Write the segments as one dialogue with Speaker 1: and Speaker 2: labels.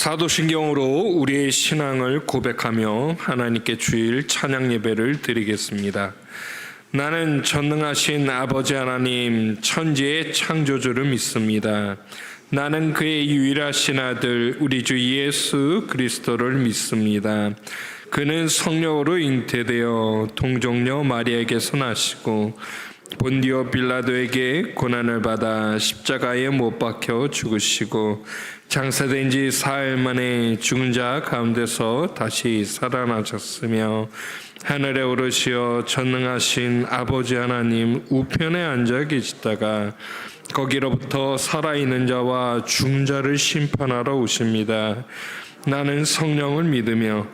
Speaker 1: 사도신경으로 우리의 신앙을 고백하며 하나님께 주일 찬양 예배를 드리겠습니다. 나는 전능하신 아버지 하나님 천지의 창조주를 믿습니다. 나는 그의 유일하신 아들 우리 주 예수 그리스도를 믿습니다. 그는 성령으로 잉태되어 동정녀 마리아에게서 나시고 본디오 빌라도에게 고난을 받아 십자가에 못 박혀 죽으시고 장사된 지 사흘 만에 죽은 자 가운데서 다시 살아나셨으며 하늘에 오르시어 전능하신 아버지 하나님 우편에 앉아 계시다가 거기로부터 살아있는 자와 죽은 자를 심판하러 오십니다. 나는 성령을 믿으며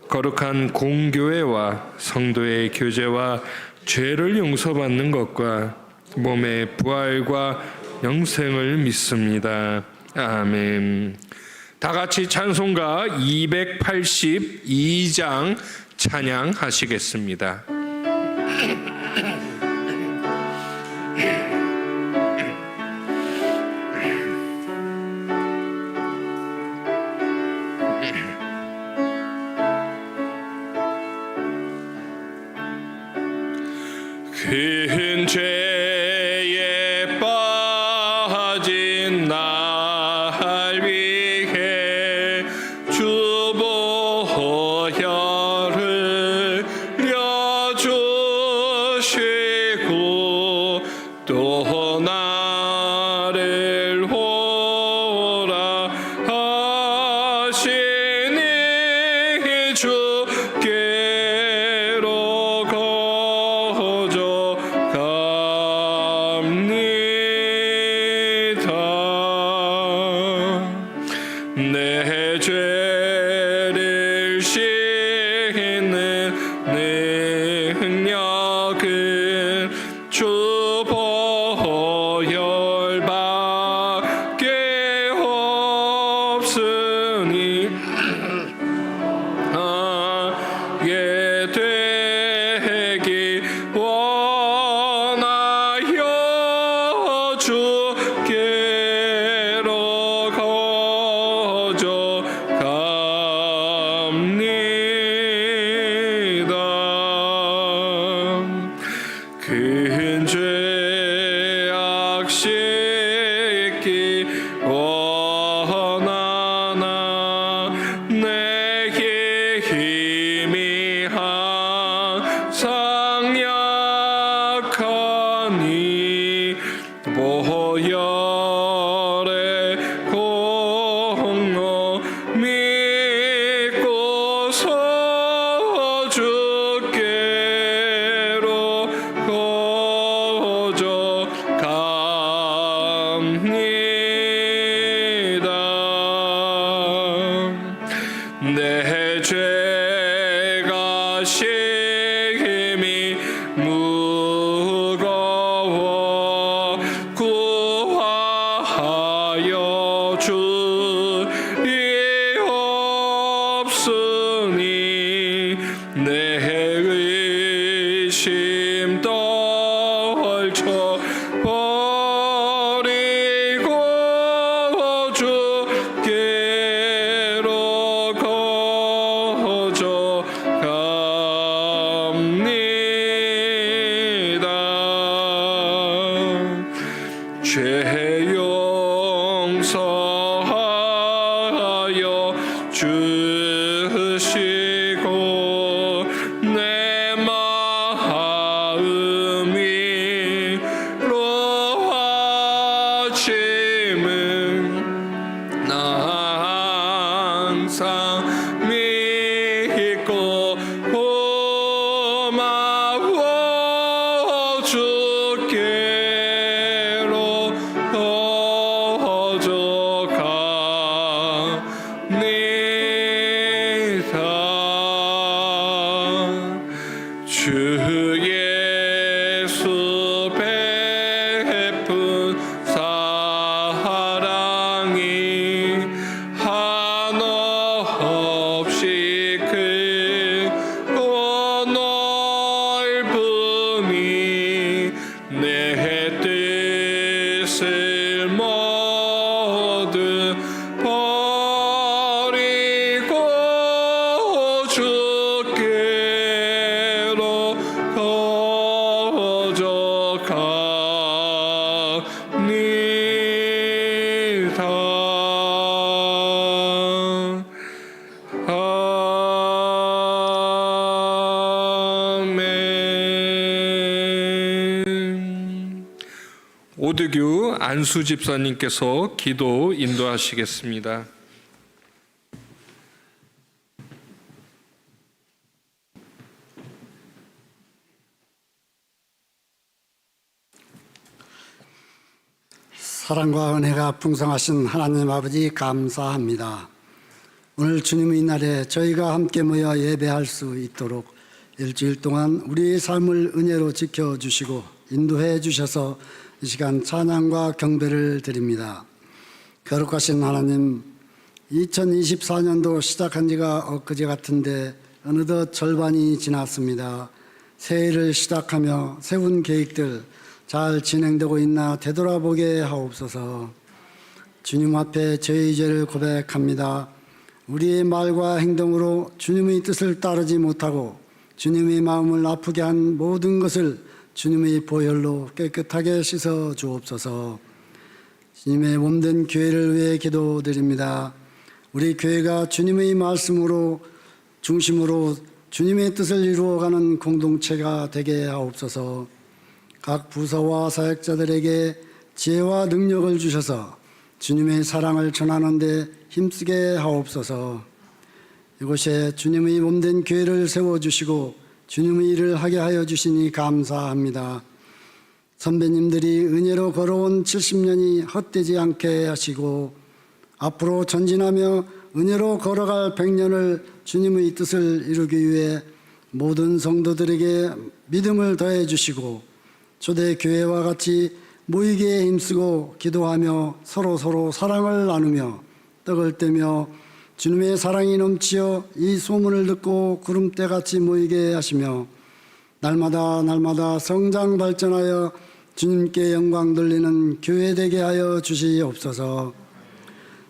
Speaker 1: 거룩한 공교회와 성도의 교제와 죄를 용서받는 것과 몸의 부활과 영생을 믿습니다. 아멘. 다 같이 찬송가 282장 찬양하시겠습니다. 큰 죄에 빠진 날 위해 주 보혈을 흘려주시고 또 나를 오라 하시니 주께로 거저 내 죄를 씻는 능력은 주 보혈밖에 없으니 하게 되기 원하여 주께로 거저 갑니다. 큰 죄악 씻기 원하나 내게 힘이 항상 약하니 보혈의 공로 믿고서 주께로 거저 갑니다. 내 죄가 심히 무거워 구하여 주리 없으니 내 의심 떨쳐 버리고 주께로 거저 갑니다. 죄 용서하여 주시고 내 마음이 로하심은 나 항상 믿고 고마워 주께로 거저 갑니다. 주 예수 베푼 사랑이 한없이 크고 넓으니 내 뜻을 모두 버리고 오드규 안수 집사님께서 기도 인도하시겠습니다.
Speaker 2: 사랑과 은혜가 풍성하신 하나님 아버지 감사합니다. 오늘 주님의 날에 저희가 함께 모여 예배할 수 있도록 일주일 동안 우리의 삶을 은혜로 지켜주시고 인도해 주셔서 이 시간 찬양과 경배를 드립니다. 거룩하신 하나님, 2024년도 시작한 지가 엊그제 같은데 어느덧 절반이 지났습니다. 새해를 시작하며 세운 계획들 잘 진행되고 있나 되돌아보게 하옵소서. 주님 앞에 저희 죄를 고백합니다. 우리의 말과 행동으로 주님의 뜻을 따르지 못하고 주님의 마음을 아프게 한 모든 것을 주님의 보혈로 깨끗하게 씻어 주옵소서. 주님의 몸된 교회를 위해 기도드립니다. 우리 교회가 주님의 말씀으로 중심으로 주님의 뜻을 이루어가는 공동체가 되게 하옵소서. 각 부서와 사역자들에게 지혜와 능력을 주셔서 주님의 사랑을 전하는 데 힘쓰게 하옵소서. 이곳에 주님의 몸된 교회를 세워주시고 주님의 일을 하게 하여 주시니 감사합니다. 선배님들이 은혜로 걸어온 70년이 헛되지 않게 하시고 앞으로 전진하며 은혜로 걸어갈 100년을 주님의 뜻을 이루기 위해 모든 성도들에게 믿음을 더해 주시고 초대교회와 같이 모이기에 힘쓰고 기도하며 서로 사랑을 나누며 떡을 떼며 주님의 사랑이 넘치어 이 소문을 듣고 구름대같이 모이게 하시며 날마다 성장 발전하여 주님께 영광 돌리는 교회 되게 하여 주시옵소서.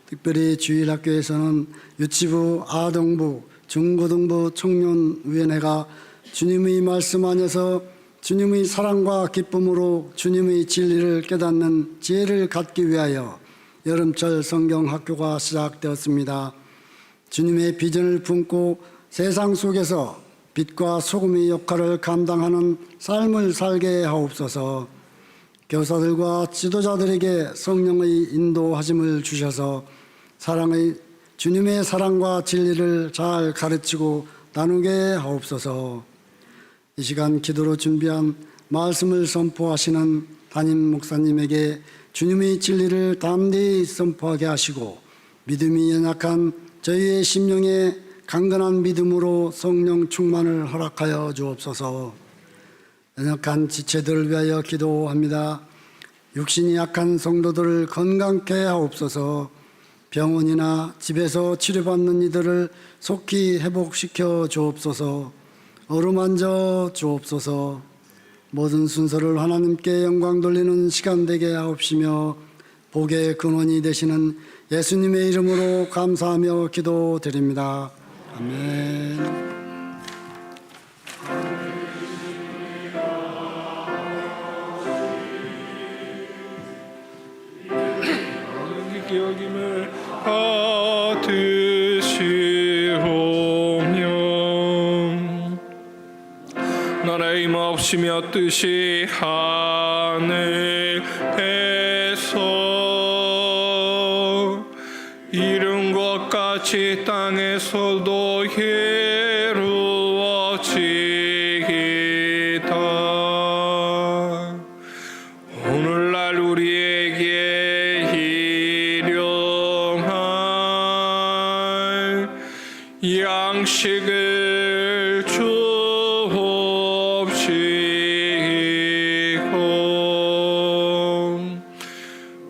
Speaker 2: 특별히 주일학교에서는 유치부, 아동부, 중고등부 청년위원회가 주님의 말씀 안에서 주님의 사랑과 기쁨으로 주님의 진리를 깨닫는 지혜를 갖기 위하여 여름철 성경학교가 시작되었습니다. 주님의 비전을 품고 세상 속에서 빛과 소금의 역할을 감당하는 삶을 살게 하옵소서. 교사들과 지도자들에게 성령의 인도하심을 주셔서 주님의 사랑과 진리를 잘 가르치고 나누게 하옵소서. 이 시간 기도로 준비한 말씀을 선포하시는 담임 목사님에게 주님의 진리를 담대히 선포하게 하시고 믿음이 연약한 저희의 심령에 강건한 믿음으로 성령 충만을 허락하여 주옵소서. 연약한 지체들을 위하여 기도합니다. 육신이 약한 성도들을 건강케 하옵소서. 병원이나 집에서 치료받는 이들을 속히 회복시켜 주옵소서. 어루만져 주옵소서. 모든 순서를 하나님께 영광 돌리는 시간 되게 하옵시며 복의 근원이 되시는 예수님의 이름으로 감사하며 기도드립니다. 아멘.
Speaker 1: 여김을 받으시오며 나라의 임하옵시며 뜻이 하늘에서 이룬 것 같이 땅에서도 이루어지이다. 오늘날 우리에게 일용할 양식을 주옵시고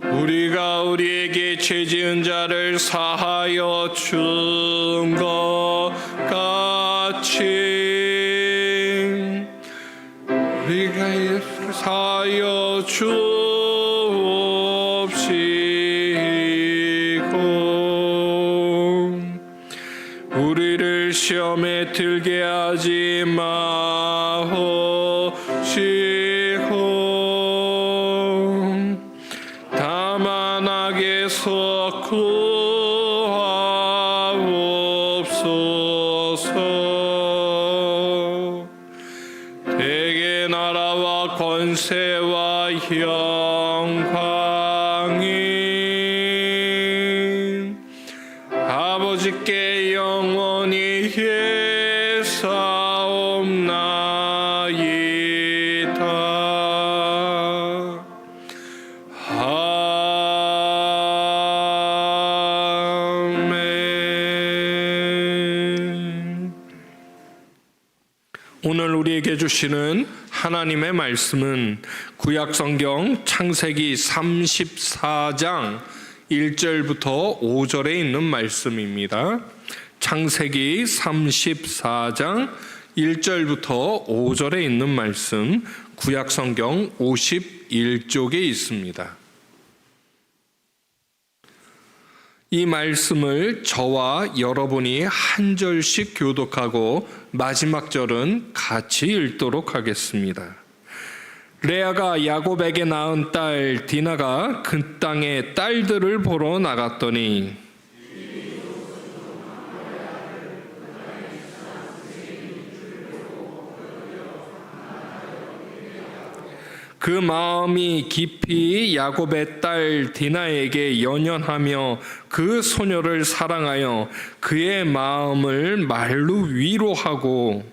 Speaker 1: 우리가 우리에게 죄지은 자를 사하여 준 것 같이 우리가 예수를 사하여 주옵시고 우리를 시험에 들게 하지 마옵시고 다만 악에서 구하옵소서. 대개 나라와 권세와 영광이 아버지께 영원히 예사옵나이다. 아멘. 오늘 우리에게 주시는 하나님의 말씀은 구약성경 창세기 34장 1절부터 5절에 있는 말씀입니다. 창세기 34장 1절부터 5절에 있는 말씀, 구약성경 51쪽에 있습니다. 이 말씀을 저와 여러분이 한 절씩 교독하고 마지막 절은 같이 읽도록 하겠습니다. 레아가 야곱에게 낳은 딸 디나가 그 땅의 딸들을 보러 나갔더니 그 마음이 깊이 야곱의 딸 디나에게 연연하며 그 소녀를 사랑하여 그의 마음을 말로 위로하고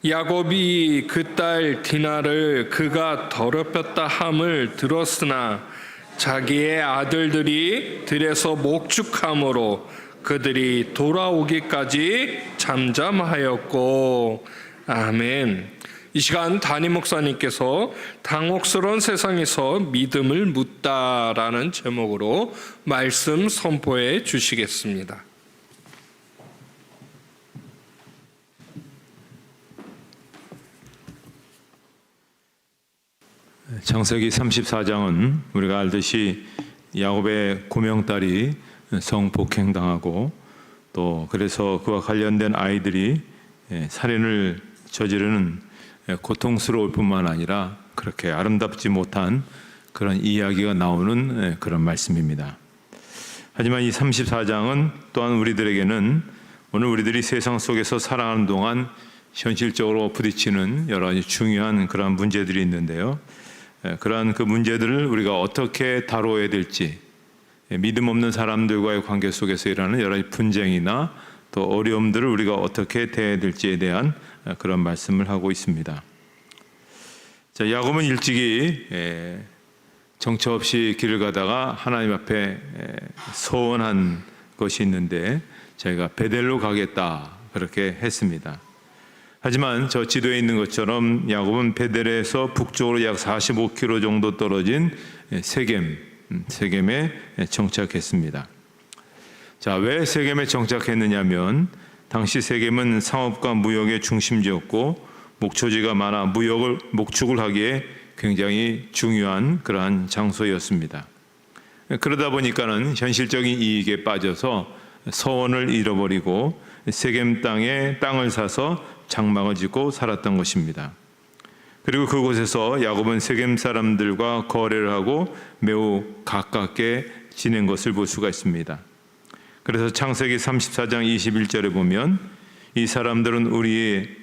Speaker 1: 야곱이 그 딸 디나를 그가 더럽혔다 함을 들었으나 자기의 아들들이 들에서 목축함으로 그들이 돌아오기까지 잠잠하였고. 아멘. 이 시간 담임 목사님께서 당혹스러운 세상에서 믿음을 묻다라는 제목으로 말씀 선포해 주시겠습니다.
Speaker 3: 창세기 34장은 우리가 알듯이 야곱의 고명딸이 성폭행당하고 또 그래서 그와 관련된 아이들이 살인을 저지르는 고통스러울 뿐만 아니라 그렇게 아름답지 못한 그런 이야기가 나오는 그런 말씀입니다. 하지만 이 34장은 또한 우리들에게는 오늘 우리들이 세상 속에서 살아가는 동안 현실적으로 부딪히는 여러 가지 중요한 그러한 문제들이 있는데요. 그러한 그 문제들을 우리가 어떻게 다뤄야 될지, 믿음 없는 사람들과의 관계 속에서 일어나는 여러 가지 분쟁이나 또 어려움들을 우리가 어떻게 대해야 될지에 대한 그런 말씀을 하고 있습니다. 자, 야곱은 일찍이 정처 없이 길을 가다가 하나님 앞에 서원한 것이 있는데 자기가 베델로 가겠다 그렇게 했습니다. 하지만 저 지도에 있는 것처럼 야곱은 베델에서 북쪽으로 약 45km 정도 떨어진 세겜에 정착했습니다. 자, 왜 세겜에 정착했느냐면 당시 세겜은 상업과 무역의 중심지였고 목초지가 많아 목축을 하기에 굉장히 중요한 그러한 장소였습니다. 그러다 보니까는 현실적인 이익에 빠져서 서원을 잃어버리고 세겜 땅에 땅을 사서 장막을 짓고 살았던 것입니다. 그리고 그곳에서 야곱은 세겜 사람들과 거래를 하고 매우 가깝게 지낸 것을 볼 수가 있습니다. 그래서 창세기 34장 21절에 보면 이 사람들은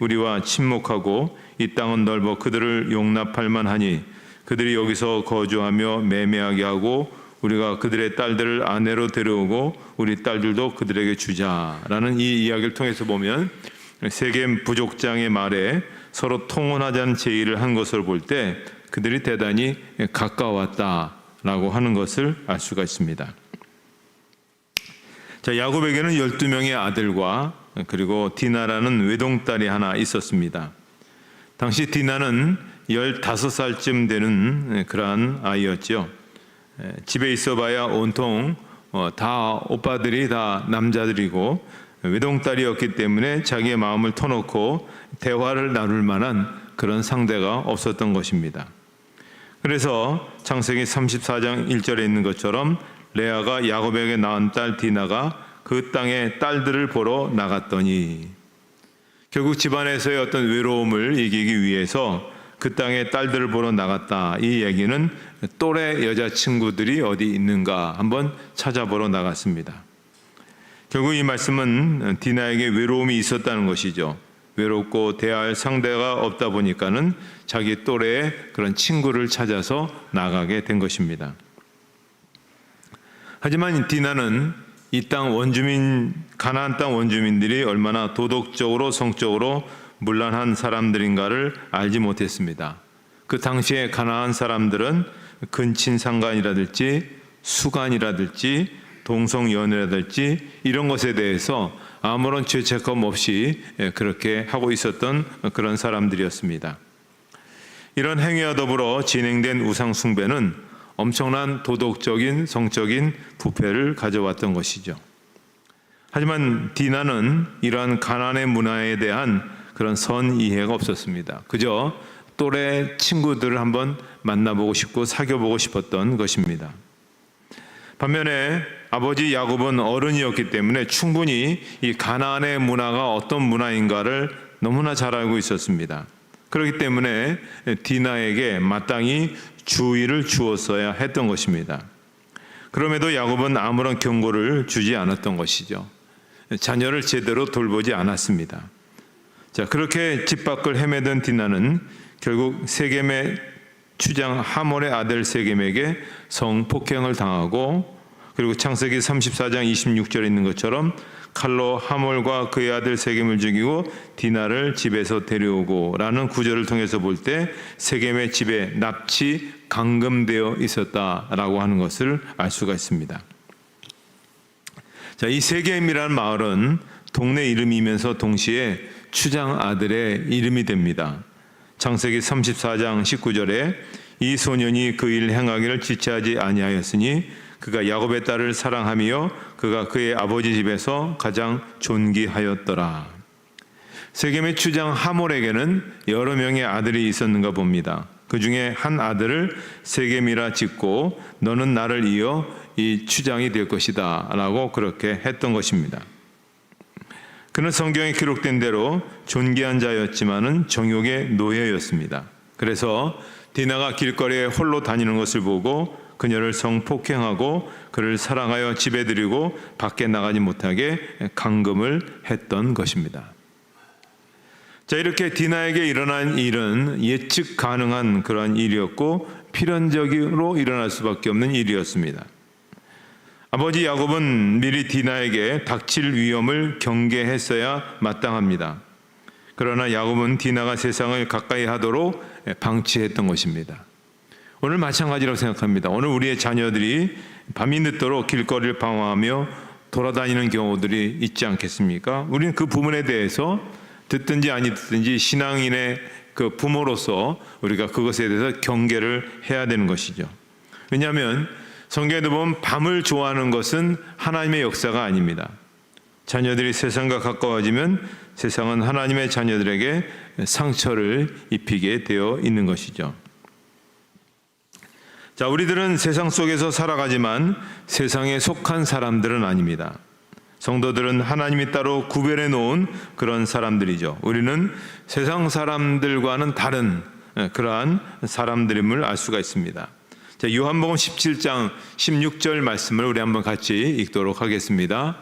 Speaker 3: 우리와 친목하고 이 땅은 넓어 그들을 용납할 만하니 그들이 여기서 거주하며 매매하게 하고 우리가 그들의 딸들을 아내로 데려오고 우리 딸들도 그들에게 주자라는 이 이야기를 통해서 보면 세겜 부족장의 말에 서로 통혼하자는 제의를 한 것을 볼 때 그들이 대단히 가까웠다라고 하는 것을 알 수가 있습니다. 자, 야곱에게는 12명의 아들과 그리고 디나라는 외동딸이 하나 있었습니다. 당시 디나는 15살쯤 되는 그러한 아이였죠. 집에 있어봐야 온통 다 오빠들이 다 남자들이고 외동딸이었기 때문에 자기의 마음을 터놓고 대화를 나눌 만한 그런 상대가 없었던 것입니다. 그래서 창세기 34장 1절에 있는 것처럼 레아가 야곱에게 낳은 딸 디나가 그 땅의 딸들을 보러 나갔더니, 결국 집안에서의 어떤 외로움을 이기기 위해서 그 땅의 딸들을 보러 나갔다. 이 얘기는 또래 여자친구들이 어디 있는가 한번 찾아보러 나갔습니다. 결국 이 말씀은 디나에게 외로움이 있었다는 것이죠. 외롭고 대화할 상대가 없다 보니까는 자기 또래의 그런 친구를 찾아서 나가게 된 것입니다. 하지만 디나는 이 땅 원주민, 가나안 땅 원주민들이 얼마나 도덕적으로 성적으로 문란한 사람들인가를 알지 못했습니다. 그 당시에 가나안 사람들은 근친상간이라든지 수간이라든지 동성연애라든지 이런 것에 대해서 아무런 죄책감 없이 그렇게 하고 있었던 그런 사람들이었습니다. 이런 행위와 더불어 진행된 우상 숭배는 엄청난 도덕적인 성적인 부패를 가져왔던 것이죠. 하지만 디나는 이러한 가나안의 문화에 대한 그런 선 이해가 없었습니다. 그저 또래 친구들을 한번 만나보고 싶고 사귀어보고 싶었던 것입니다. 반면에 아버지 야곱은 어른이었기 때문에 충분히 이 가나안의 문화가 어떤 문화인가를 너무나 잘 알고 있었습니다. 그렇기 때문에 디나에게 마땅히 주의를 주었어야 했던 것입니다. 그럼에도 야곱은 아무런 경고를 주지 않았던 것이죠. 자녀를 제대로 돌보지 않았습니다. 자, 그렇게 집 밖을 헤매던 디나는 결국 세겜의 추장 하몰의 아들 세겜에게 성폭행을 당하고, 그리고 창세기 34장 26절에 있는 것처럼 칼로 하몰과 그의 아들 세겜을 죽이고 디나를 집에서 데려오고 라는 구절을 통해서 볼 때 세겜의 집에 납치 감금되어 있었다라고 하는 것을 알 수가 있습니다. 자, 이 세겜이라는 마을은 동네 이름이면서 동시에 추장 아들의 이름이 됩니다. 창세기 34장 19절에 이 소년이 그 일 행하기를 지체하지 아니하였으니 그가 야곱의 딸을 사랑하며 그가 그의 아버지 집에서 가장 존귀하였더라. 세겜의 추장 하몰에게는 여러 명의 아들이 있었는가 봅니다. 그 중에 한 아들을 세겜이라 짓고 너는 나를 이어 이 추장이 될 것이다 라고 그렇게 했던 것입니다. 그는 성경에 기록된 대로 존귀한 자였지만은 정욕의 노예였습니다. 그래서 디나가 길거리에 홀로 다니는 것을 보고 그녀를 성폭행하고 그를 사랑하여 집에 들이고 밖에 나가지 못하게 감금을 했던 것입니다. 자, 이렇게 디나에게 일어난 일은 예측 가능한 그러한 일이었고 필연적으로 일어날 수밖에 없는 일이었습니다. 아버지 야곱은 미리 디나에게 닥칠 위험을 경계했어야 마땅합니다. 그러나 야곱은 디나가 세상을 가까이 하도록 방치했던 것입니다. 오늘 마찬가지라고 생각합니다. 오늘 우리의 자녀들이 밤이 늦도록 길거리를 방황하며 돌아다니는 경우들이 있지 않겠습니까? 우리는 그 부분에 대해서 듣든지 아니 듣든지 신앙인의 그 부모로서 우리가 그것에 대해서 경계를 해야 되는 것이죠. 왜냐하면 성경에도 보면 밤을 좋아하는 것은 하나님의 역사가 아닙니다. 자녀들이 세상과 가까워지면 세상은 하나님의 자녀들에게 상처를 입히게 되어 있는 것이죠. 자, 우리들은 세상 속에서 살아가지만 세상에 속한 사람들은 아닙니다. 성도들은 하나님이 따로 구별해 놓은 그런 사람들이죠. 우리는 세상 사람들과는 다른 그러한 사람들임을 알 수가 있습니다. 자, 요한복음 17장 16절 말씀을 우리 한번 같이 읽도록 하겠습니다.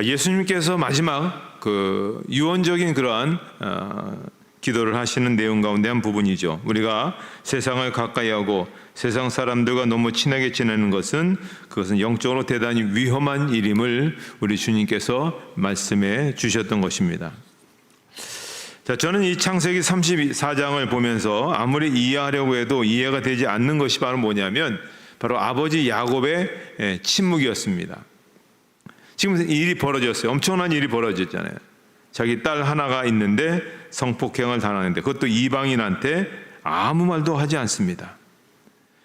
Speaker 3: 예수님께서 마지막 그 유언적인 그러한 기도를 하시는 내용 가운데 한 부분이죠. 우리가 세상을 가까이 하고 세상 사람들과 너무 친하게 지내는 것은 그것은 영적으로 대단히 위험한 일임을 우리 주님께서 말씀해 주셨던 것입니다. 자, 저는 이 창세기 34장을 보면서 아무리 이해하려고 해도 이해가 되지 않는 것이 바로 뭐냐면 바로 아버지 야곱의 침묵이었습니다. 지금 일이 벌어졌어요. 엄청난 일이 벌어졌잖아요. 자기 딸 하나가 있는데 성폭행을 당하는데 그것도 이방인한테 아무 말도 하지 않습니다.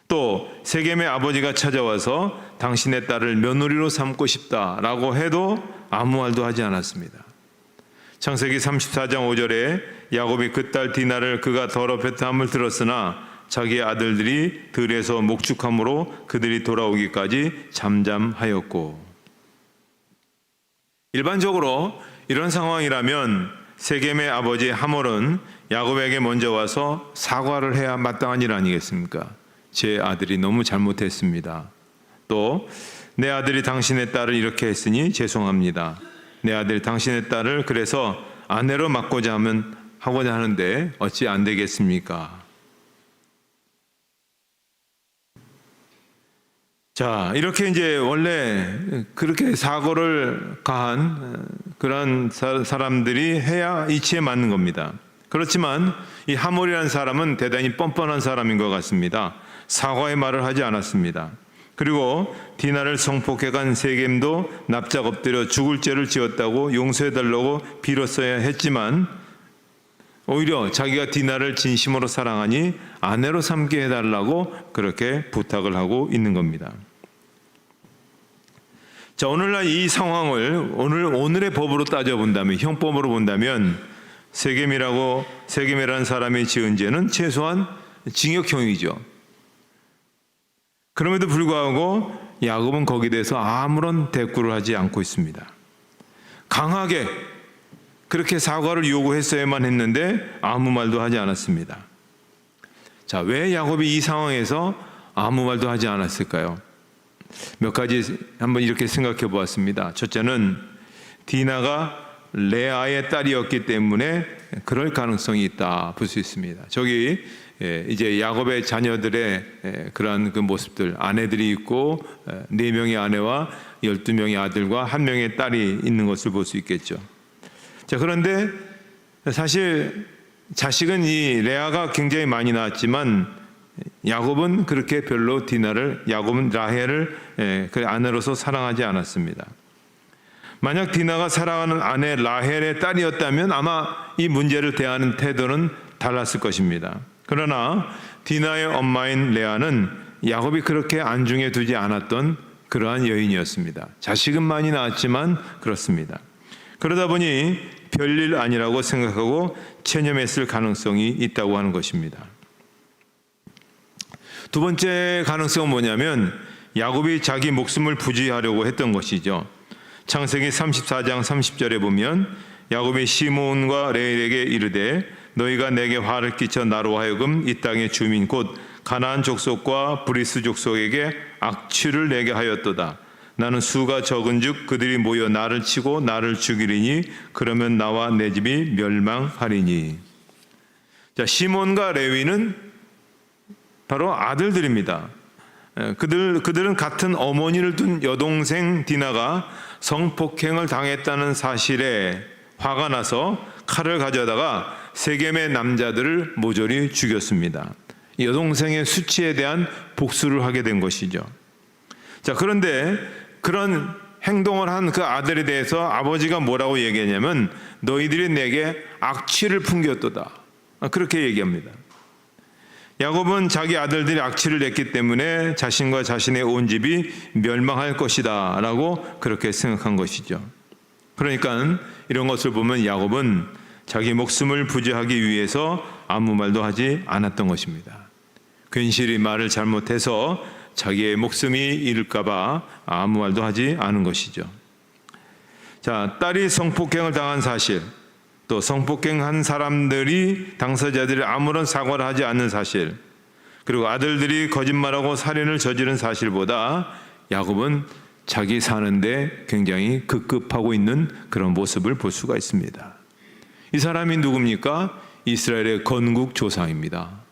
Speaker 3: 또 세겜의 아버지가 찾아와서 당신의 딸을 며느리로 삼고 싶다라고 해도 아무 말도 하지 않았습니다. 창세기 34장 5절에 야곱이 그 딸 디나를 그가 더럽혔다 함을 들었으나 자기 아들들이 들에서 목축함으로 그들이 돌아오기까지 잠잠하였고. 일반적으로 이런 상황이라면 세겜의 아버지 하몰은 야곱에게 먼저 와서 사과를 해야 마땅한 일 아니겠습니까? 제 아들이 너무 잘못했습니다. 또 내 아들이 당신의 딸을 이렇게 했으니 죄송합니다. 내 아들이 당신의 딸을 그래서 아내로 맡고자 하고자 하는데 어찌 안 되겠습니까? 자, 이렇게 이제 원래 그렇게 사고를 가한 그런 사람들이 해야 이치에 맞는 겁니다. 그렇지만 이 하몰이라는 사람은 대단히 뻔뻔한 사람인 것 같습니다. 사과의 말을 하지 않았습니다. 그리고 디나를 성폭행한 세겜도 납작 엎드려 죽을 죄를 지었다고 용서해달라고 빌었어야 했지만 오히려 자기가 디나를 진심으로 사랑하니 아내로 삼게 해달라고 그렇게 부탁을 하고 있는 겁니다. 자, 오늘날 이 상황을 오늘의 법으로 따져본다면, 형법으로 본다면 세겜이라는 사람이 지은 죄는 최소한 징역형이죠. 그럼에도 불구하고 야곱은 거기에 대해서 아무런 대꾸를 하지 않고 있습니다. 강하게 그렇게 사과를 요구했어야만 했는데 아무 말도 하지 않았습니다. 자, 왜 야곱이 이 상황에서 아무 말도 하지 않았을까요? 몇 가지 한번 이렇게 생각해 보았습니다. 첫째는 디나가 레아의 딸이었기 때문에 그럴 가능성이 있다 볼 수 있습니다. 저기 이제 야곱의 자녀들의 그러한 그 모습들, 아내들이 있고 4명의 아내와 12명의 아들과 1명의 딸이 있는 것을 볼 수 있겠죠. 자, 그런데 사실 자식은 이 레아가 굉장히 많이 낳았지만 야곱은 그렇게 별로 야곱은 라헬을 그 아내로서 사랑하지 않았습니다. 만약 디나가 사랑하는 아내 라헬의 딸이었다면 아마 이 문제를 대하는 태도는 달랐을 것입니다. 그러나 디나의 엄마인 레아는 야곱이 그렇게 안중에 두지 않았던 그러한 여인이었습니다. 자식은 많이 낳았지만 그렇습니다. 그러다 보니 별일 아니라고 생각하고 체념했을 가능성이 있다고 하는 것입니다. 두 번째 가능성은 뭐냐면 야곱이 자기 목숨을 부지하려고 했던 것이죠. 창세기 34장 30절에 보면 야곱이 시몬과 레일에게 이르되 너희가 내게 화를 끼쳐 나로 하여금 이 땅의 주민 곧 가나안 족속과 브리스 족속에게 악취를 내게 하였도다. 나는 수가 적은즉 그들이 모여 나를 치고 나를 죽이리니 그러면 나와 내 집이 멸망하리니. 자, 시몬과 레위는 바로 아들들입니다. 그들은 같은 어머니를 둔 여동생 디나가 성폭행을 당했다는 사실에 화가 나서 칼을 가져다가 세겜의 남자들을 모조리 죽였습니다. 여동생의 수치에 대한 복수를 하게 된 것이죠. 자, 그런데 그런 행동을 한 그 아들에 대해서 아버지가 뭐라고 얘기하냐면 너희들이 내게 악취를 풍겼도다. 그렇게 얘기합니다. 야곱은 자기 아들들이 악취를 냈기 때문에 자신과 자신의 온 집이 멸망할 것이다 라고 그렇게 생각한 것이죠. 그러니까 이런 것을 보면 야곱은 자기 목숨을 부지하기 위해서 아무 말도 하지 않았던 것입니다. 괜시리 말을 잘못해서 자기의 목숨이 잃을까 봐 아무 말도 하지 않은 것이죠. 자, 딸이 성폭행을 당한 사실, 또 성폭행한 사람들이 당사자들이 아무런 사과를 하지 않는 사실, 그리고 아들들이 거짓말하고 살인을 저지른 사실보다 야곱은 자기 사는데 굉장히 급급하고 있는 그런 모습을 볼 수가 있습니다. 이 사람이 누굽니까? 이스라엘의 건국 조상입니다.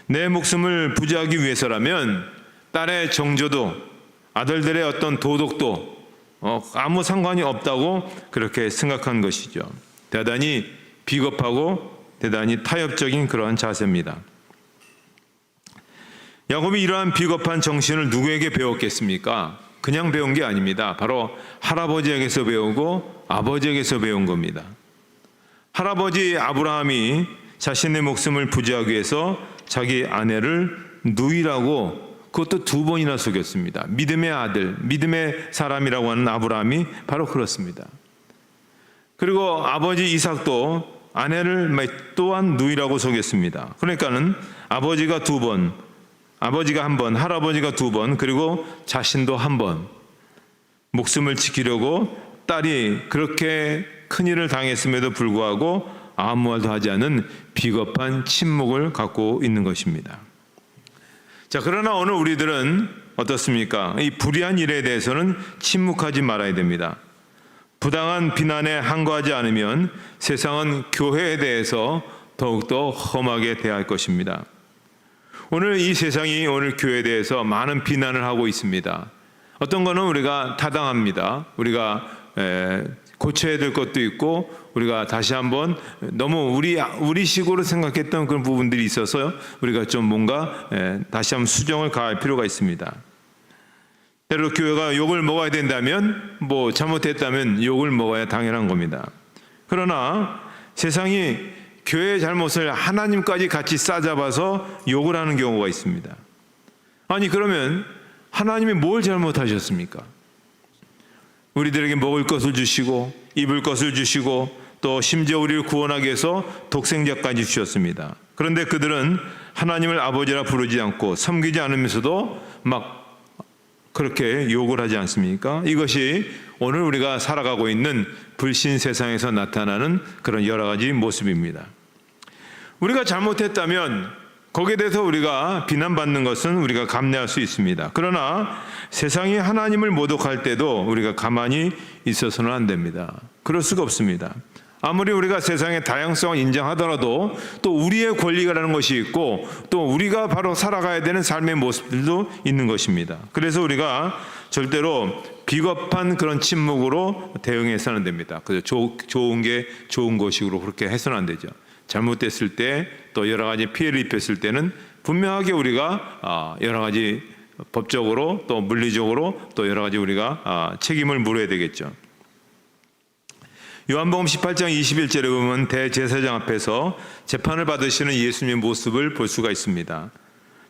Speaker 3: 내 목숨을 부지하기 위해서라면 딸의 정조도 아들들의 어떤 도덕도 아무 상관이 없다고 그렇게 생각한 것이죠. 대단히 비겁하고 대단히 타협적인 그러한 자세입니다. 야곱이 이러한 비겁한 정신을 누구에게 배웠겠습니까? 그냥 배운 게 아닙니다. 바로 할아버지에게서 배우고 아버지에게서 배운 겁니다. 할아버지 아브라함이 자신의 목숨을 부지하기 위해서 자기 아내를 누이라고 그것도 2번이나 속였습니다. 믿음의 아들, 믿음의 사람이라고 하는 아브라함이 바로 그렇습니다. 그리고 아버지 이삭도 아내를 또한 누이라고 속였습니다. 그러니까는 아버지가 2번, 아버지가 1번, 할아버지가 2번, 그리고 자신도 1번 목숨을 지키려고 딸이 그렇게 큰일을 당했음에도 불구하고 아무 말도 하지 않는 비겁한 침묵을 갖고 있는 것입니다. 자, 그러나 오늘 우리들은 어떻습니까? 이 불의한 일에 대해서는 침묵하지 말아야 됩니다. 부당한 비난에 항거하지 않으면 세상은 교회에 대해서 더욱더 험하게 대할 것입니다. 오늘 이 세상이 오늘 교회에 대해서 많은 비난을 하고 있습니다. 어떤 거는 우리가 타당합니다. 우리가 고쳐야 될 것도 있고 우리가 다시 한번 너무 우리식으로 생각했던 그런 부분들이 있어서 우리가 좀 뭔가 다시 한번 수정을 가할 필요가 있습니다. 때로 교회가 욕을 먹어야 된다면 뭐 잘못했다면 욕을 먹어야 당연한 겁니다. 그러나 세상이 교회의 잘못을 하나님까지 같이 싸잡아서 욕을 하는 경우가 있습니다. 아니 그러면 하나님이 뭘 잘못하셨습니까? 우리들에게 먹을 것을 주시고 입을 것을 주시고 또 심지어 우리를 구원하기 위해서 독생자까지 주셨습니다. 그런데 그들은 하나님을 아버지라 부르지 않고 섬기지 않으면서도 막 그렇게 욕을 하지 않습니까? 이것이 오늘 우리가 살아가고 있는 불신 세상에서 나타나는 그런 여러 가지 모습입니다. 우리가 잘못했다면 거기에 대해서 우리가 비난받는 것은 우리가 감내할 수 있습니다. 그러나 세상이 하나님을 모독할 때도 우리가 가만히 있어서는 안 됩니다. 그럴 수가 없습니다. 아무리 우리가 세상의 다양성을 인정하더라도 또 우리의 권리가라는 것이 있고 또 우리가 바로 살아가야 되는 삶의 모습들도 있는 것입니다. 그래서 우리가 절대로 비겁한 그런 침묵으로 대응해서는 안 됩니다. 좋은 게 좋은 것식으로 그렇게 해서는 안 되죠. 잘못됐을 때 또 여러 가지 피해를 입혔을 때는 분명하게 우리가 여러 가지 법적으로 또 물리적으로 또 여러 가지 우리가 책임을 물어야 되겠죠. 요한복음 18장 21절에 보면 대제사장 앞에서 재판을 받으시는 예수님의 모습을 볼 수가 있습니다.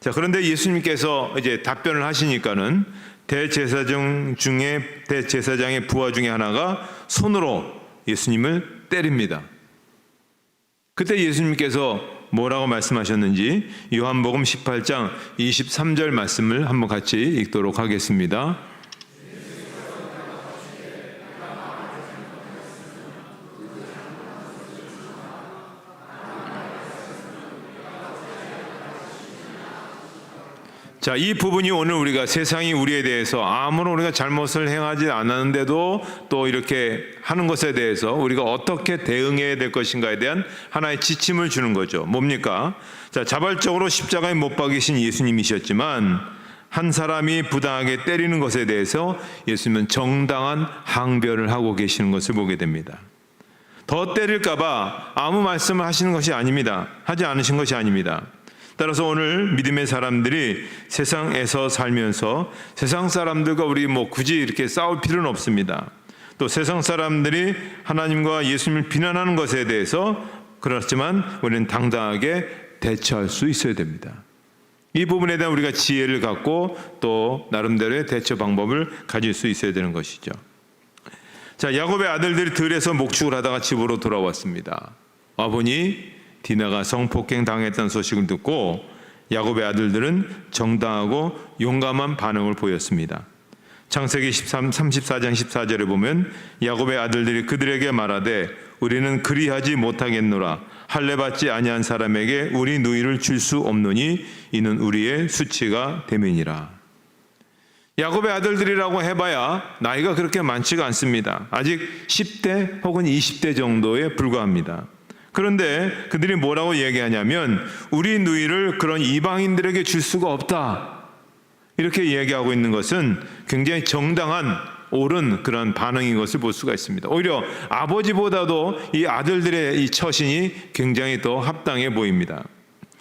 Speaker 3: 자, 그런데 예수님께서 이제 답변을 하시니까는 대제사장의 부하 중에 하나가 손으로 예수님을 때립니다. 그때 예수님께서 뭐라고 말씀하셨는지 요한복음 18장 23절 말씀을 한번 같이 읽도록 하겠습니다. 자, 이 부분이 오늘 우리가 세상이 우리에 대해서 아무런 우리가 잘못을 행하지 않았는데도 또 이렇게 하는 것에 대해서 우리가 어떻게 대응해야 될 것인가에 대한 하나의 지침을 주는 거죠. 뭡니까? 자, 자발적으로 십자가에 못 박이신 예수님이셨지만 한 사람이 부당하게 때리는 것에 대해서 예수님은 정당한 항변을 하고 계시는 것을 보게 됩니다. 더 때릴까 봐 아무 말씀을 하시는 것이 아닙니다. 하지 않으신 것이 아닙니다. 따라서 오늘 믿음의 사람들이 세상에서 살면서 세상 사람들과 우리 굳이 이렇게 싸울 필요는 없습니다. 또 세상 사람들이 하나님과 예수님을 비난하는 것에 대해서 그렇지만 우리는 당당하게 대처할 수 있어야 됩니다. 이 부분에 대한 우리가 지혜를 갖고 또 나름대로의 대처 방법을 가질 수 있어야 되는 것이죠. 자, 야곱의 아들들이 들에서 목축을 하다가 집으로 돌아왔습니다. 와보니 디나가 성폭행 당했다는 소식을 듣고 야곱의 아들들은 정당하고 용감한 반응을 보였습니다. 창세기 34장 14절에 보면 야곱의 아들들이 그들에게 말하되 우리는 그리하지 못하겠노라. 할례 받지 아니한 사람에게 우리 누이를 줄 수 없노니 이는 우리의 수치가 됨이니라. 야곱의 아들들이라고 해봐야 나이가 그렇게 많지가 않습니다. 아직 10대 혹은 20대 정도에 불과합니다. 그런데 그들이 뭐라고 얘기하냐면 우리 누이를 그런 이방인들에게 줄 수가 없다. 이렇게 얘기하고 있는 것은 굉장히 정당한 옳은 그런 반응인 것을 볼 수가 있습니다. 오히려 아버지보다도 이 아들들의 이 처신이 굉장히 더 합당해 보입니다.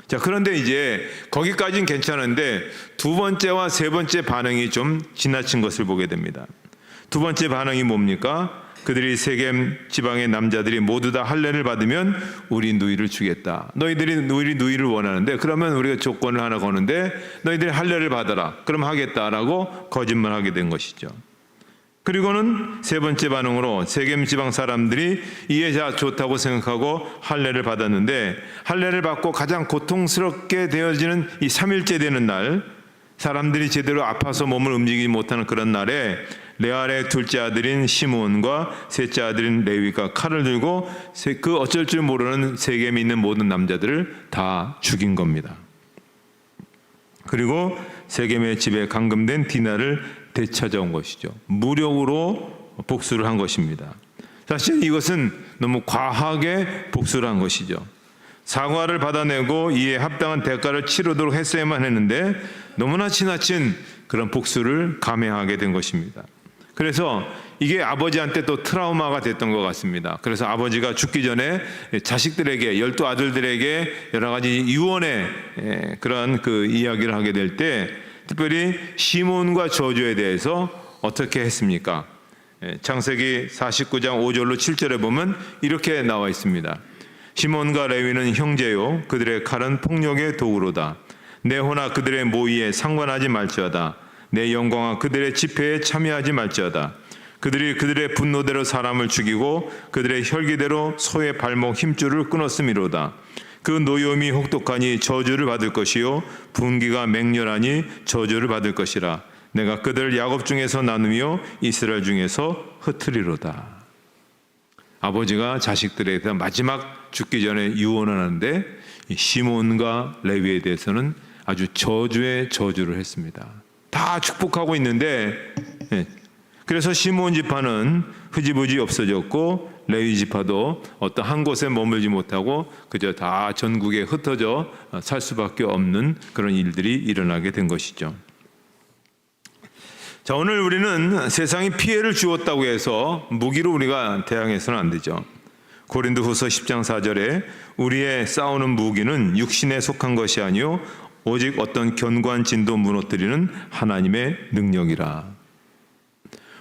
Speaker 3: 자, 그런데 이제 거기까지는 괜찮은데 두 번째와 세 번째 반응이 좀 지나친 것을 보게 됩니다. 두 번째 반응이 뭡니까? 그들이 세겜 지방의 남자들이 모두 다 할례를 받으면 우리 누이를 주겠다. 너희들이 우리 누이를 원하는데 그러면 우리가 조건을 하나 거는데 너희들이 할례를 받아라. 그럼 하겠다라고 거짓말하게 된 것이죠. 그리고는 세 번째 반응으로 세겜 지방 사람들이 이에 좋다고 생각하고 할례를 받았는데 할례를 받고 가장 고통스럽게 되어지는 이 3일째 되는 날 사람들이 제대로 아파서 몸을 움직이지 못하는 그런 날에 레알의 둘째 아들인 시므온과 셋째 아들인 레위가 칼을 들고 그 어쩔 줄 모르는 세겜에 있는 모든 남자들을 다 죽인 겁니다. 그리고 세겜의 집에 감금된 디나를 되찾아온 것이죠. 무력으로 복수를 한 것입니다. 사실 이것은 너무 과하게 복수를 한 것이죠. 사과를 받아내고 이에 합당한 대가를 치르도록 했어야만 했는데 너무나 지나친 그런 복수를 감행하게 된 것입니다. 그래서 이게 아버지한테 또 트라우마가 됐던 것 같습니다. 그래서 아버지가 죽기 전에 자식들에게 12 아들들에게 여러 가지 유언의 그런 그 이야기를 하게 될 때 특별히 시몬과 저주에 대해서 어떻게 했습니까? 창세기 49장 5절로 7절에 보면 이렇게 나와 있습니다. 시몬과 레위는 형제요 그들의 칼은 폭력의 도구로다. 내 호나 그들의 모의에 상관하지 말지어다. 내 영광아 그들의 집회에 참여하지 말지어다. 그들이 그들의 분노대로 사람을 죽이고 그들의 혈기대로 소의 발목 힘줄을 끊었음이로다. 그 노염이 혹독하니 저주를 받을 것이요 분기가 맹렬하니 저주를 받을 것이라. 내가 그들을 야곱 중에서 나누며 이스라엘 중에서 흩으리로다. 아버지가 자식들에 대한 마지막 죽기 전에 유언을 하는데 시몬과 레위에 대해서는 아주 저주의 저주를 했습니다. 다 축복하고 있는데 그래서 시몬 지파는 흐지부지 없어졌고 레위 지파도 어떤 한 곳에 머물지 못하고 그저 다 전국에 흩어져 살 수밖에 없는 그런 일들이 일어나게 된 것이죠. 자, 오늘 우리는 세상이 피해를 주었다고 해서 무기로 우리가 대항해서는 안 되죠. 고린도후서 10장 4절에 우리의 싸우는 무기는 육신에 속한 것이 아니요 오직 어떤 견고한 진도 무너뜨리는 하나님의 능력이라.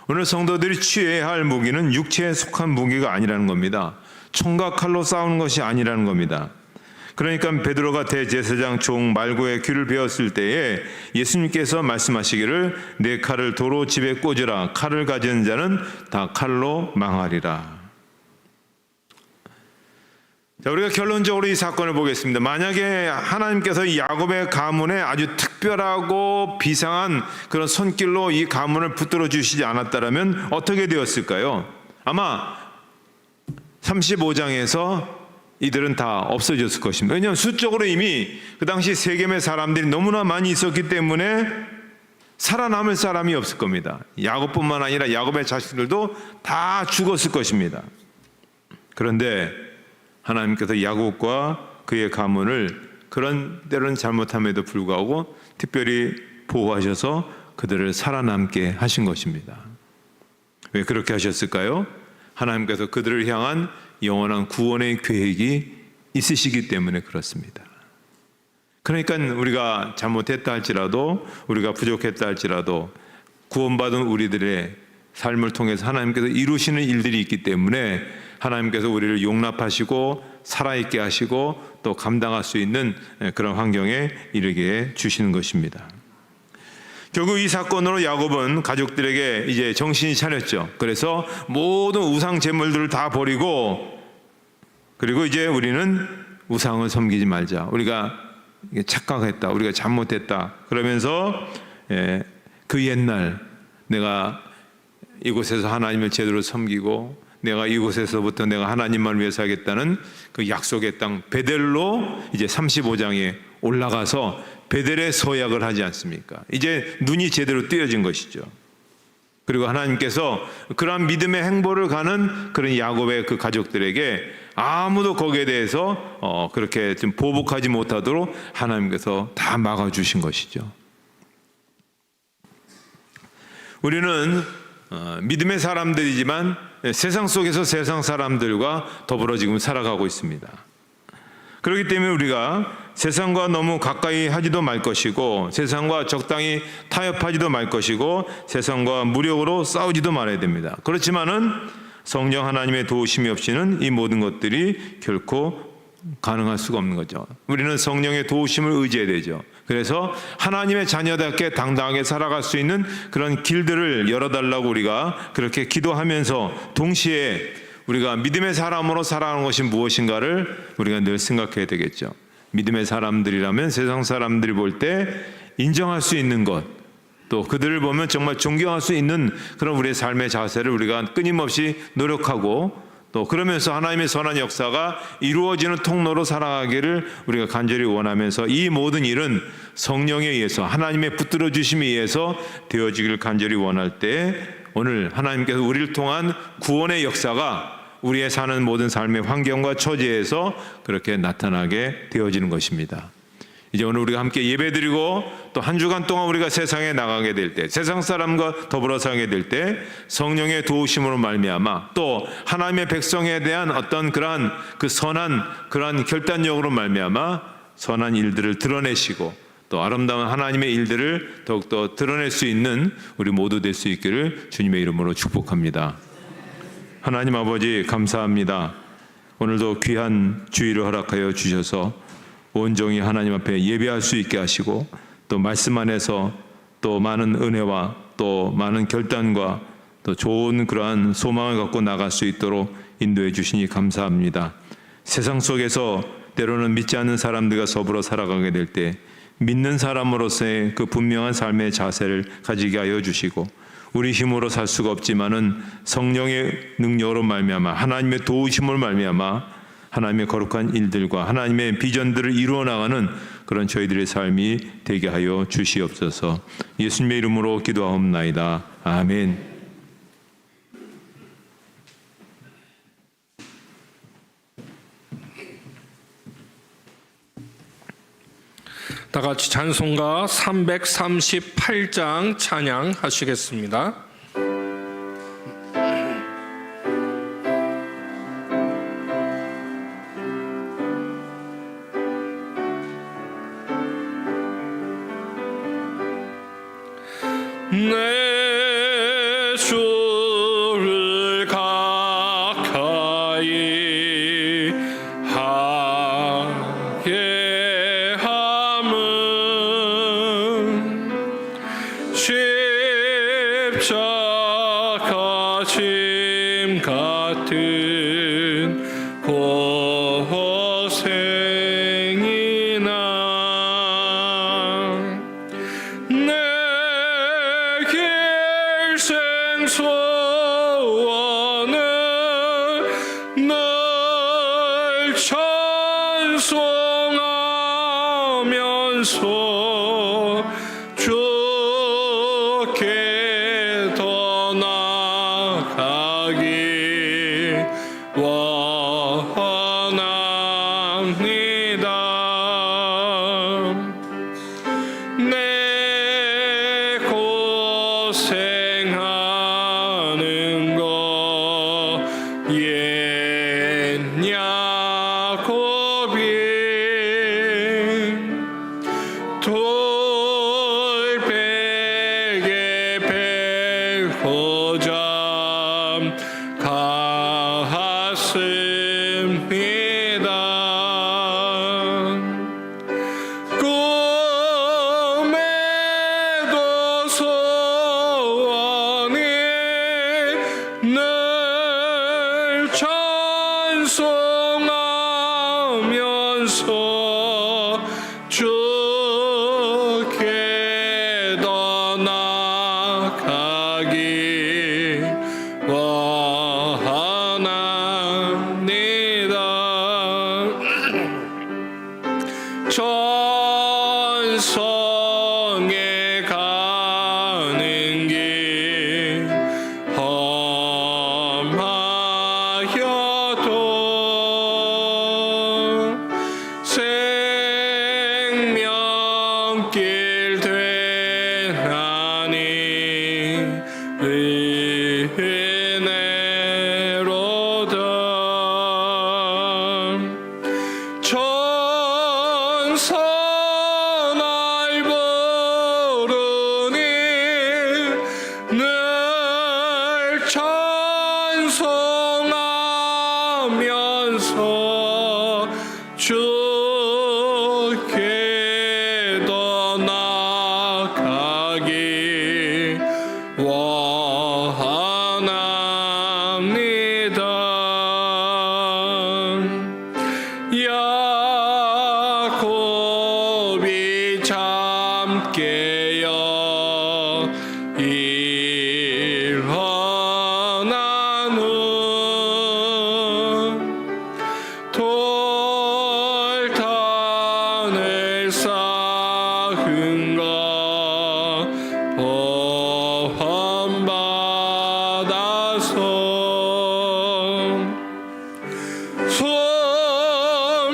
Speaker 3: 오늘 성도들이 취해야 할 무기는 육체에 속한 무기가 아니라는 겁니다. 총과 칼로 싸우는 것이 아니라는 겁니다. 그러니까 베드로가 대제사장 종 말고의 귀를 베었을 때에 예수님께서 말씀하시기를 내 칼을 도로 집에 꽂으라. 칼을 가진 자는 다 칼로 망하리라. 자, 우리가 결론적으로 이 사건을 보겠습니다. 만약에 하나님께서 이 야곱의 가문에 아주 특별하고 비상한 그런 손길로 이 가문을 붙들어 주시지 않았다면 어떻게 되었을까요? 아마 35장에서 이들은 다 없어졌을 것입니다. 왜냐하면 수적으로 이미 그 당시 세겜의 사람들이 너무나 많이 있었기 때문에 살아남을 사람이 없을 겁니다. 야곱뿐만 아니라 야곱의 자식들도 다 죽었을 것입니다. 그런데 하나님께서 야곱과 그의 가문을 그런 때로는 잘못함에도 불구하고 특별히 보호하셔서 그들을 살아남게 하신 것입니다. 왜 그렇게 하셨을까요? 하나님께서 그들을 향한 영원한 구원의 계획이 있으시기 때문에 그렇습니다. 그러니까 우리가 잘못했다 할지라도 우리가 부족했다 할지라도 구원받은 우리들의 삶을 통해서 하나님께서 이루시는 일들이 있기 때문에 하나님께서 우리를 용납하시고 살아있게 하시고 또 감당할 수 있는 그런 환경에 이르게 주시는 것입니다. 결국 이 사건으로 야곱은 가족들에게 이제 정신이 차렸죠. 그래서 모든 우상 제물들을 다 버리고 그리고 이제 우리는 우상을 섬기지 말자. 우리가 착각했다. 우리가 잘못했다. 그러면서 그 옛날 내가 이곳에서 하나님을 제대로 섬기고 내가 이곳에서부터 내가 하나님만 위해 살겠다는 그 약속의 땅 베델로 이제 35장에 올라가서 베델의 서약을 하지 않습니까? 이제 눈이 제대로 뜨여진 것이죠. 그리고 하나님께서 그러한 믿음의 행보를 가는 그런 야곱의 그 가족들에게 아무도 거기에 대해서 그렇게 좀 보복하지 못하도록 하나님께서 다 막아주신 것이죠. 우리는 믿음의 사람들이지만 세상 속에서 세상 사람들과 더불어 지금 살아가고 있습니다. 그렇기 때문에 우리가 세상과 너무 가까이 하지도 말 것이고 세상과 적당히 타협하지도 말 것이고 세상과 무력으로 싸우지도 말아야 됩니다. 그렇지만은 성령 하나님의 도우심이 없이는 이 모든 것들이 결코 가능할 수가 없는 거죠. 우리는 성령의 도우심을 의지해야 되죠. 그래서 하나님의 자녀답게 당당하게 살아갈 수 있는 그런 길들을 열어달라고 우리가 그렇게 기도하면서 동시에 우리가 믿음의 사람으로 살아가는 것이 무엇인가를 우리가 늘 생각해야 되겠죠. 믿음의 사람들이라면 세상 사람들이 볼 때 인정할 수 있는 것, 또 그들을 보면 정말 존경할 수 있는 그런 우리의 삶의 자세를 우리가 끊임없이 노력하고 또 그러면서 하나님의 선한 역사가 이루어지는 통로로 살아가기를 우리가 간절히 원하면서 이 모든 일은 성령에 의해서 하나님의 붙들어 주심에 의해서 되어지기를 간절히 원할 때 오늘 하나님께서 우리를 통한 구원의 역사가 우리의 사는 모든 삶의 환경과 처지에서 그렇게 나타나게 되어지는 것입니다. 이제 오늘 우리가 함께 예배드리고 또 한 주간 동안 우리가 세상에 나가게 될 때, 세상 사람과 더불어 살게 될 때 성령의 도우심으로 말미암아 또 하나님의 백성에 대한 어떤 그러한 그 선한 그러한 결단력으로 말미암아 선한 일들을 드러내시고 또 아름다운 하나님의 일들을 더욱더 드러낼 수 있는 우리 모두 될 수 있기를 주님의 이름으로 축복합니다. 하나님 아버지 감사합니다. 오늘도 귀한 주일을 허락하여 주셔서 온종일 하나님 앞에 예배할 수 있게 하시고 또 말씀 안에서 또 많은 은혜와 또 많은 결단과 또 좋은 그러한 소망을 갖고 나갈 수 있도록 인도해 주시니 감사합니다. 세상 속에서 때로는 믿지 않는 사람들과 더불어 살아가게 될 때 믿는 사람으로서의 그 분명한 삶의 자세를 가지게 하여 주시고 우리 힘으로 살 수가 없지만은 성령의 능력으로 말미암아 하나님의 도우심으로 말미암아 하나님의 거룩한 일들과 하나님의 비전들을 이루어 나가는 그런 저희들의 삶이 되게 하여 주시옵소서. 예수님의 이름으로 기도하옵나이다. 아멘.
Speaker 1: 다 같이 찬송가 338장 찬양하시겠습니다. 내 주를 가까이 하게 함은 십자가 짐 같은 고생이나 소원은 널 찬송하면서 주께 더 나아가기 원합니다. 내 고생하는 거 옛 야곱이 돌베개 베고자 갔습니다. 꿈에도 소원이 늘 찬송하면서 주께 더 나아가기 원합니다. 천성에 가는 길 험하여도 생명길 되나니 은혜로다. 천사 날 부르니 늘 찬송하면서 주께 더 나아가기 원합니다. 야곱이 잠 깨어 쌓은 것 보험받아서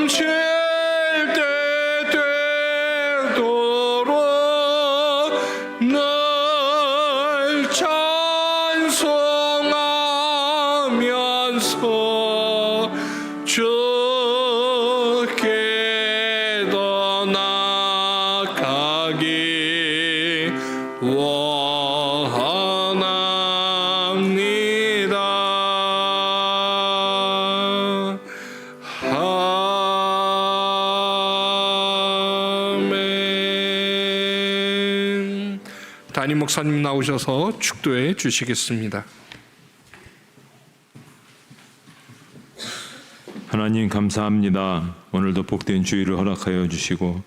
Speaker 1: 숨쉴 때 되도록 늘 찬송하면서 주께 더 나아가기 원합니다. 아멘. 담임 목사님 나오셔서 축도해 주시겠습니다.
Speaker 3: 하나님 감사합니다. 오늘도 복된 주일을 허락하여 주시고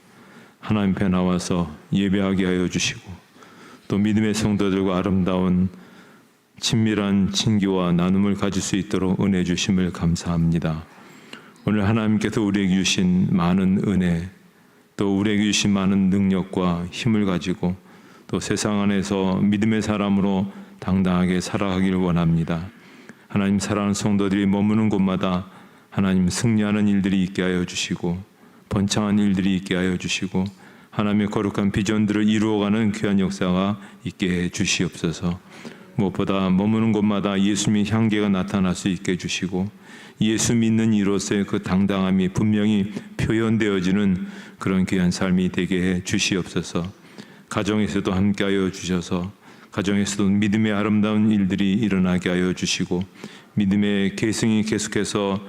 Speaker 3: 하나님 앞에 나와서 예배하게 하여 주시고 또 믿음의 성도들과 아름다운 친밀한 친교와 나눔을 가질 수 있도록 은혜 주심을 감사합니다. 오늘 하나님께서 우리에게 주신 많은 은혜, 또 우리에게 주신 많은 능력과 힘을 가지고 또 세상 안에서 믿음의 사람으로 당당하게 살아가길 원합니다. 하나님 사랑하는 성도들이 머무는 곳마다 하나님 승리하는 일들이 있게 하여 주시고 번창한 일들이 있게 하여 주시고 하나님의 거룩한 비전들을 이루어가는 귀한 역사가 있게 해 주시옵소서. 무엇보다 머무는 곳마다 예수님의 향기가 나타날 수 있게 해주시고 예수 믿는 이로서의 그 당당함이 분명히 표현되어지는 그런 귀한 삶이 되게 해 주시옵소서. 가정에서도 함께하여 주셔서 가정에서도 믿음의 아름다운 일들이 일어나게 하여 주시고 믿음의 계승이 계속해서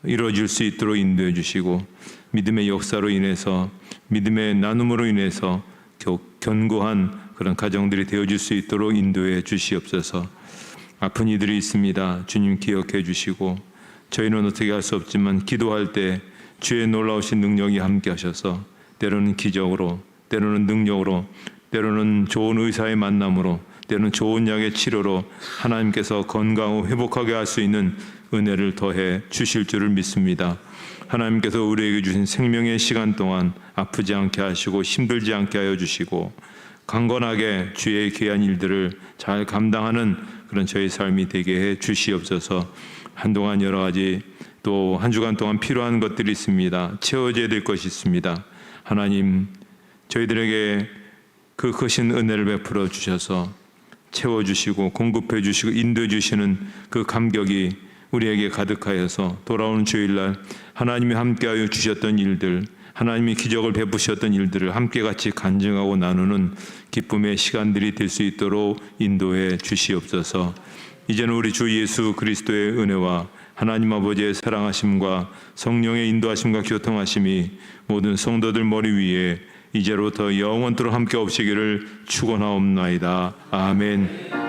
Speaker 3: 이루어질 수 있도록 인도해 주시고 믿음의 역사로 인해서 믿음의 나눔으로 인해서 견고한 그런 가정들이 되어질 수 있도록 인도해 주시옵소서. 아픈 이들이 있습니다. 주님 기억해 주시고 저희는 어떻게 할 수 없지만 기도할 때 주의 놀라우신 능력이 함께 하셔서 때로는 기적으로 때로는 능력으로 때로는 좋은 의사의 만남으로 때로는 좋은 약의 치료로 하나님께서 건강하고 회복하게 할 수 있는 은혜를 더해 주실 줄을 믿습니다. 하나님께서 우리에게 주신 생명의 시간 동안 아프지 않게 하시고 힘들지 않게 하여 주시고 강건하게 주의 귀한 일들을 잘 감당하는 그런 저희 삶이 되게 해 주시옵소서. 한동안 여러 가지 또 한 주간 동안 필요한 것들이 있습니다. 채워져야 될 것이 있습니다. 하나님 저희들에게 그 크신 은혜를 베풀어 주셔서 채워주시고 공급해 주시고 인도해 주시는 그 감격이 우리에게 가득하여서 돌아오는 주일날 하나님이 함께하여 주셨던 일들, 하나님이 기적을 베푸셨던 일들을 함께 같이 간증하고 나누는 기쁨의 시간들이 될 수 있도록 인도해 주시옵소서. 이제는 우리 주 예수 그리스도의 은혜와 하나님 아버지의 사랑하심과 성령의 인도하심과 교통하심이 모든 성도들 머리 위에 이제로부터 영원토록 함께 없으기를 축원하옵나이다. 아멘.